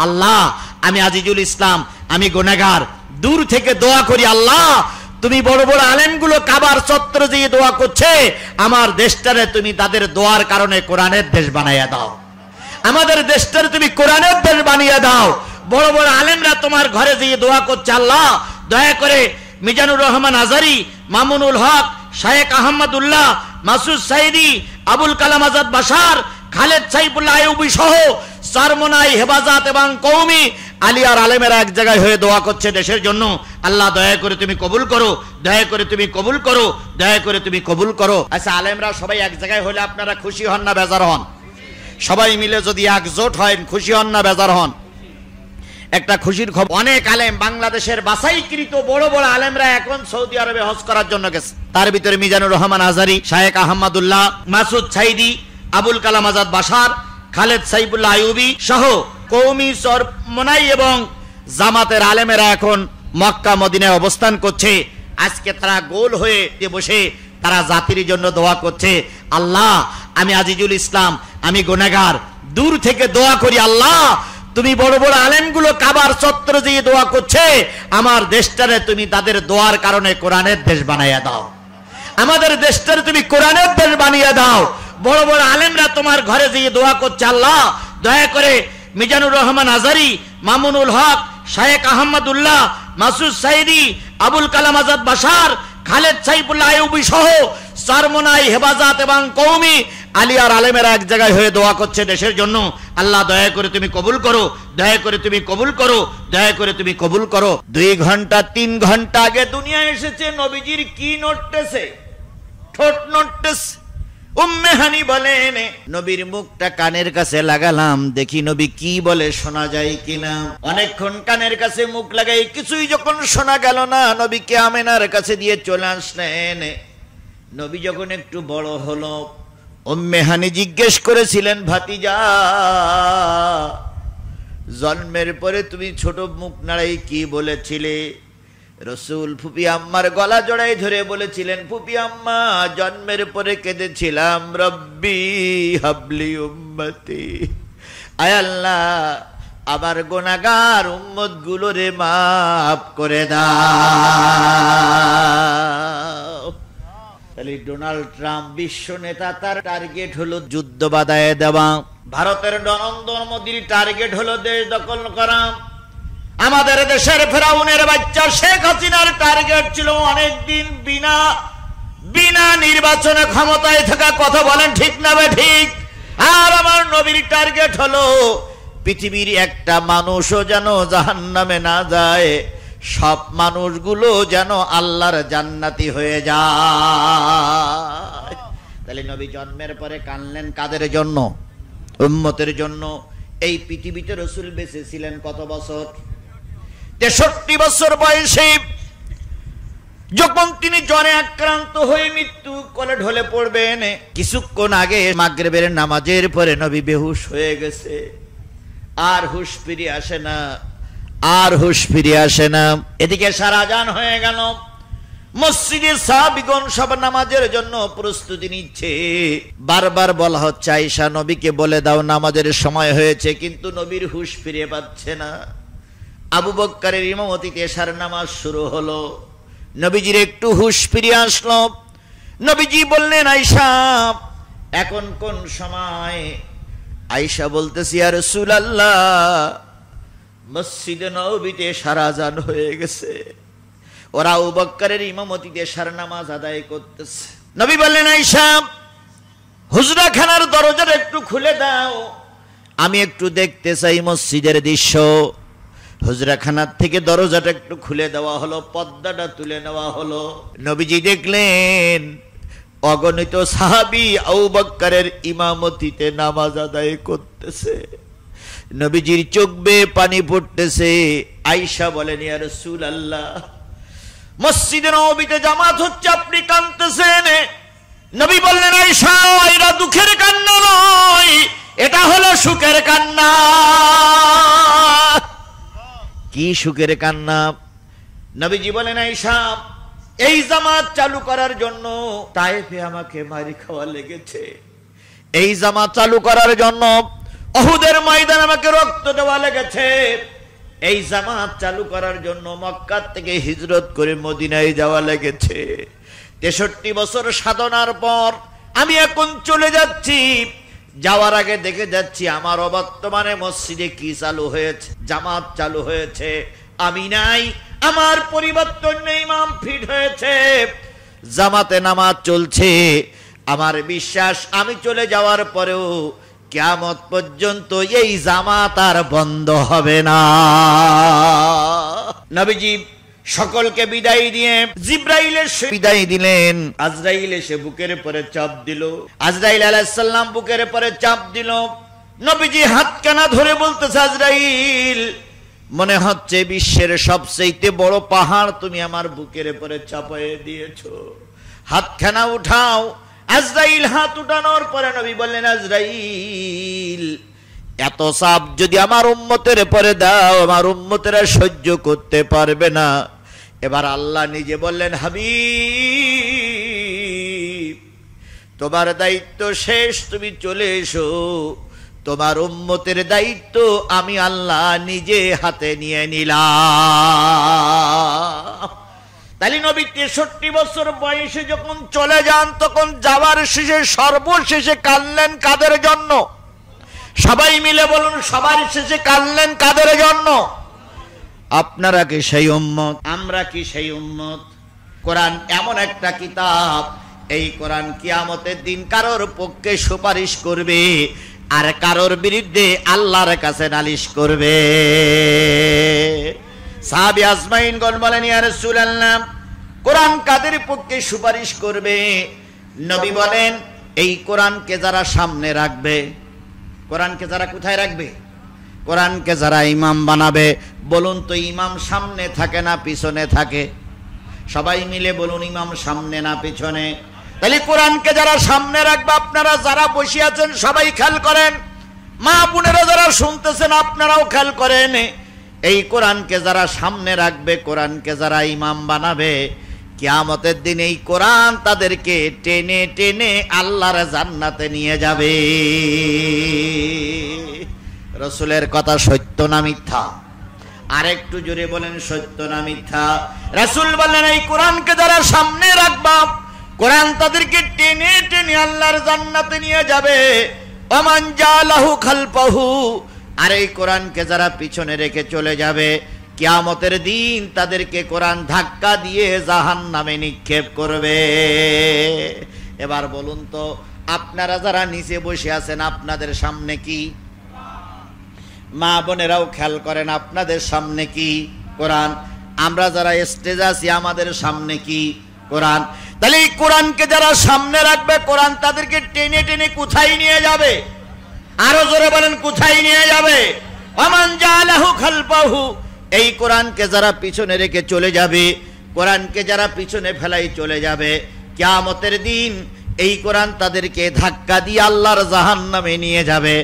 আল্লাহ আমি আজিজুল ইসলাম, আমি গুনাহগার, দূর থেকে দোয়া করি আল্লাহ তুমি বড় বড় আলেমগুলো কাবার চত্বরে দিয়ে দোয়া করছে, আমার দেশটারে তুমি তাদের দোয়ার কারণে কোরআনের দেশ বানাইয়া দাও, আমাদের দেশটারে তুমি কোরআনের দেশ বানিয়ে দাও। বড় বড় আলেমরা তোমার ঘরে দিয়ে দোয়া করছে আল্লাহ দয়া করে মিজানুর রহমান আজারি, মামুনুল হক, শায়েখ আহমদুল্লাহ, মাসুদ সাইদি, আবুল কালাম আজাদ বাশার, খালেদ সাইফুল্লাহ আইয়ুবী সহ চরমোনাই, হেফাজত এবং কওমি আলিয়ার আলেমেরা এক জায়গায় হয়ে দোয়া করছে দেশের জন্য। আল্লাহ দয়া করে তুমি কবুল করো, দয়া করে তুমি কবুল করো, দয়া করে তুমি কবুল করো। আচ্ছা আলেমরা সবাই এক জায়গায় হলে আপনারা খুশি হন না বেজার হন? সবাই মিলে যদি একজোট হয় খুশি হন না বেজার হন? একটা খুশির খবর, অনেক আলেম বাংলাদেশের বাছাইকৃত বড় বড় আলেমরা এখন সৌদি আরবে হজ করার জন্য গেছে। তার ভিতরে মিজানুর রহমান আজারি, শায়েখ আহমদুল্লাহ, মাসুদ সাইদি, আবুল কালাম আজাদ বাশার, খালেদ সাইফুল্লাহ আইয়ুবী সহ কওমি, চরমোনাই এবং জামাতের আলেমেরা এখন মক্কা মদিনায় অবস্থান করছে। আজকে তারা গোল হয়ে বসে তারা জাতির জন্য দোয়া করছে আল্লাহ আমি আজিজুল ইসলাম, আমি গুনাহগার, দূর থেকে দোয়া করি আল্লাহ তুমি বড় বড় আলেমগুলো কাবার চত্বরে দিয়ে দোয়া করছে, আমার দেশটারে তুমি তাদের দোয়ার কারণে কোরআনের দেশ বানাইয়া দাও, আমাদের দেশটারে তুমি কোরআনের দেশ বানিয়ে দাও। বড় বড় আলেমরা তোমার ঘরে দিয়ে দোয়া করছে আল্লাহ দয়া করে মিজানুর রহমান আজারি, মামুনুল হক, শায়েখ আহমদুল্লাহ, মাসুদ সাইদি, আবুল কালাম আজাদ বাশার, খালেদ সাইফুল্লাহ আইয়ুবী সহ চরমোনাই, হেফাজত এবং কওমি আলিয়ার আলেমেরা এক জায়গায় হয়ে দোয়া করছে দেশের জন্য। আল্লাহ দয়া করে তুমি কবুল করো, দয়া করে তুমি কবুল করো, দয়া করে তুমি কবুল করো। 2 ঘন্টা 3 ঘন্টা আগে দুনিয়া এসেছে, নবীজির কি নড়তেছে? ঠোঁট নড়তেছে। উম্মে হানি বলেন নবীর মুখটা কানের কাছে লাগালাম, দেখি নবী কি বলে শোনা যায় কিনা। অনেকক্ষণ কানের কাছে মুখ লাগাই, কিছুই যখন শোনা গেল না, নবীকে আমেনার কাছে দিয়ে চলে আসলেন। নবী যখন একটু বড় হলো, উম্মে হানি জিজ্ঞেস করেছিলেন ভাতিজা জন্মের পরে তুমি ছোট মুখ নাড়াই কি বলেছিলে? রসুল ফুপি আম্মার গলা জড়াই ধরে বলেছিলেন, ফুপি আম্মা জন্মের পরে কেঁদেছিলাম রব্বি হাবলি উম্মতি, আয় আল্লাহ আমার গুনাহগার উম্মত গুলোরে মাফ করে দাও। তাহলে ডোনাল্ড ট্রাম্প বিশ্ব নেতা, তার টার্গেট হলো যুদ্ধ বাধায় দেওয়া। ভারতের নরেন্দ্র মোদীর টার্গেট হলো দেশ দখল করা। আমাদের দেশের ফেরাউনের বাচ্চা শেখ হাসিনার টার্গেট ছিল অনেকদিন বিনা নির্বাচনে ক্ষমতায় থাকা। কথা বলেন ঠিক না বে ঠিক? আর আমার নবীর টার্গেট হলো পৃথিবীর একটা মানুষও যেন জাহান্নামে না যায়, সব মানুষগুলো যেন আল্লাহর জান্নাতি হয়ে যায়। তাহলে নবী জন্মের পরে কানলেন কাদের জন্য? উম্মতের জন্য। এই পৃথিবীতে রাসূল বেঁচে ছিলেন কত বছর? 63 বছর বয়সে যখন তিনি জ্বরে আক্রান্ত হয়ে মৃত্যু কোলে ঢলে পড়বেন, কিছুক্ষণ আগে মাগরিবের নামাজের পরে নবী বেহুশ হয়ে গেছে, আর হুশ ফিরে আসে না, আর হুশ ফিরে আসে না। এদিকে সারা আজান হয়ে গেল, মসজিদে সাহাবীগণ সব নামাজের জন্য প্রস্তুতি নিচ্ছে। বারবার বলা হচ্ছে আয়েশা নবীকে বলে দাও নামাজের সময় হয়েছে, কিন্তু নবীর হুশ ফিরে পাচ্ছে না। আবু বকরের ইমামতিতে এশার নামাজ শুরু হলো, নবীজির একটু হুশ ফিরে আসলো। নবীজি বললেন আয়েশা এখন কোন সময়? আয়েশা বলতেছি ইয়া রাসূলুল্লাহ মসজিদে নববীতে সারা আজান হয়ে গেছে, ওরা আবু বকরের ইমামতিতে এশার নামাজ আদায় করতেছে। নবী বললেন আয়েশা হুজরাখানার দরজাটা একটু খুলে দাও, আমি একটু দেখতে চাই মসজিদের দৃশ্য। হুজরাখানার থেকে দরজাটা একটু খুলে দেওয়া হলো, পর্দাটা তুলে নেওয়া হলো। নবীজি দেখলেন অগণিত সাহাবী আবু বকরের ইমামতিতে নামাজ আদায় করতেছে। নবীজির চোখ বেয়ে পানি পড়তেছে। আয়েশা বলেন ইয়া রাসূলুল্লাহ মসজিদে নববীতে জামাত হচ্ছে, আপনি কাঁদতেছেন। নবী বললেন আয়েশা এটা দুঃখের কান্না নয়, এটা হলো সুখের কান্না। কি সুখের কান্না? নবীজি বলেন আয়েশা এই জামাত চালু করার জন্য তায়েফে আমাকে মারি খাওয়া লেগেছে, এই জামাত চালু করার জন্য উহুদের ময়দানে আমাকে রক্ত দেওয়া লেগেছে। এই জামাত চালু করার জন্য মক্কা থেকে হিজরত করে মদিনায় যাওয়া লেগেছে। 63 বছর সাধনার পর আমি এখন চলে যাচ্ছি। যাওয়ার আগে দেখে যাচ্ছি আমার অবর্তমানে মসজিদে কি চালু হয়েছে, জামাত চালু হয়েছে। আমি নাই, আমার পরিবর্তন নেই, ইমাম ফিট হয়েছে, জামাতে নামাজ চলছে। আমার বিশ্বাস আমি চলে যাওয়ার পরেও কিয়ামত পর্যন্ত এই জামাত আর বন্ধ হবে না। নবীজি সকলকে বিদায় দিয়ে জিব্রাইল এসে বিদায় দিলেন। আজরাইল এসে বুকের পরে চাপ দিল। আজরাইল আলাইহিস সালাম বুকের পরে চাপ দিল। নবীজি হাতখানা ধরে বলতেছে, আজরাইল, মনে হচ্ছে বিশ্বের সবচেয়ে বড় পাহাড় তুমি আমার বুকের পরে চাপিয়ে দিয়েছো, হাতখানা উঠাও। আজরাইল হাত উঠানোর পরে নবী বললেন, আজরাইল, এত চাপ যদি আমার উম্মতের পরে দাও, আমার উম্মতেরা সহ্য করতে পারবে না। এবার আল্লাহ নিজে বললেন, হাবিব, তোমার দায়িত্ব শেষ, তুমি চলে এসো। তোমার উম্মতের দায়িত্ব আমি আল্লাহ নিজে হাতে নিয়ে নিলাম। তাহলে নবী 63 বছর বয়সে যখন চলে যান, তখন যাওয়ার শেষে সর্বশেষে কাঁদলেন কাদের জন্য? সবাই মিলে বলুন, সবার শেষে কাঁদলেন কাদের জন্য? আপনারা কি সেই উম্মত? আমরা কি সেই উম্মত? কোরআন এমন একটা কিতাব, এই কোরআন কিয়ামতের দিন কারোর পক্ষে সুপারিশ করবে আর কারোর বিরুদ্ধে আল্লাহর কাছে নালিশ করবে। সাহাবী আজমাইনগণ বলেন, ইয়া রাসূলুল্লাহ, কোরআন কাদের পক্ষে সুপারিশ করবে? নবী বলেন, এই কোরআনকে যারা সামনে রাখবে। কোরআনকে যারা কোথায় রাখবে? কোরআনকে যারা ইমাম বানাবে। বলুন তো, ইমাম সামনে থাকে না পিছনে থাকে? সবাই মিলে বলুন, ইমাম সামনে না পিছনে? তাহলে কোরআনকে যারা সামনে রাখবে, আপনারা যারা বসে আছেন সবাই খেয়াল করেন, মা বোনেরা যারা শুনতেছেন আপনারাও খেয়াল করেন। এই কোরআনকে যারা সামনে রাখবে, কোরআনকে যারা ইমাম বানাবে, কিয়ামতের দিন এই কোরআন তাদেরকে টেনে টেনে আল্লাহর জান্নাতে নিয়ে যাবে। রাসূলের কথা সত্য না মিথ্যা? আরেকটু জোরে বলেন, সত্য না মিথ্যা? রাসূল বললেন, এই কোরআনকে যারা সামনে রাখবা, কোরআন তাদেরকে টেনে টেনে আল্লাহর জান্নাতে নিয়ে যাবে। ওমান জালাহু খালফাহু, আর এই কোরআনকে যারা পিছনে রেখে চলে যাবে, কিয়ামতের দিন তাদেরকে কোরআন ধাক্কা দিয়ে জাহান্নামে নিক্ষেপ করবে। এবার বলুন তো, আপনারা যারা নিচে বসে আছেন আপনাদের সামনে কি? মা বোনেরাও খেয়াল করেন, আপনাদের সামনে কি? কোরআন। আমরা যারা স্টেজে আছি আমাদের সামনে কি? কোরআন। তাহলে এই কোরআনকে যারা সামনে রাখবে, কোরআন তাদেরকে টেনে টেনে কোথায় নিয়ে যাবে? আরো জোরে বলেন, কোথায় নিয়ে যাবে? ওমান জালাহু খালফাহু, এই কোরআনকে যারা পিছনে রেখে চলে যাবে, কোরআনকে যারা পিছনে ফেলাই চলে যাবে, কিয়ামতের দিন এই কোরআন তাদেরকে ধাক্কা দিয়ে আল্লাহর জাহান্নামে নিয়ে যাবে।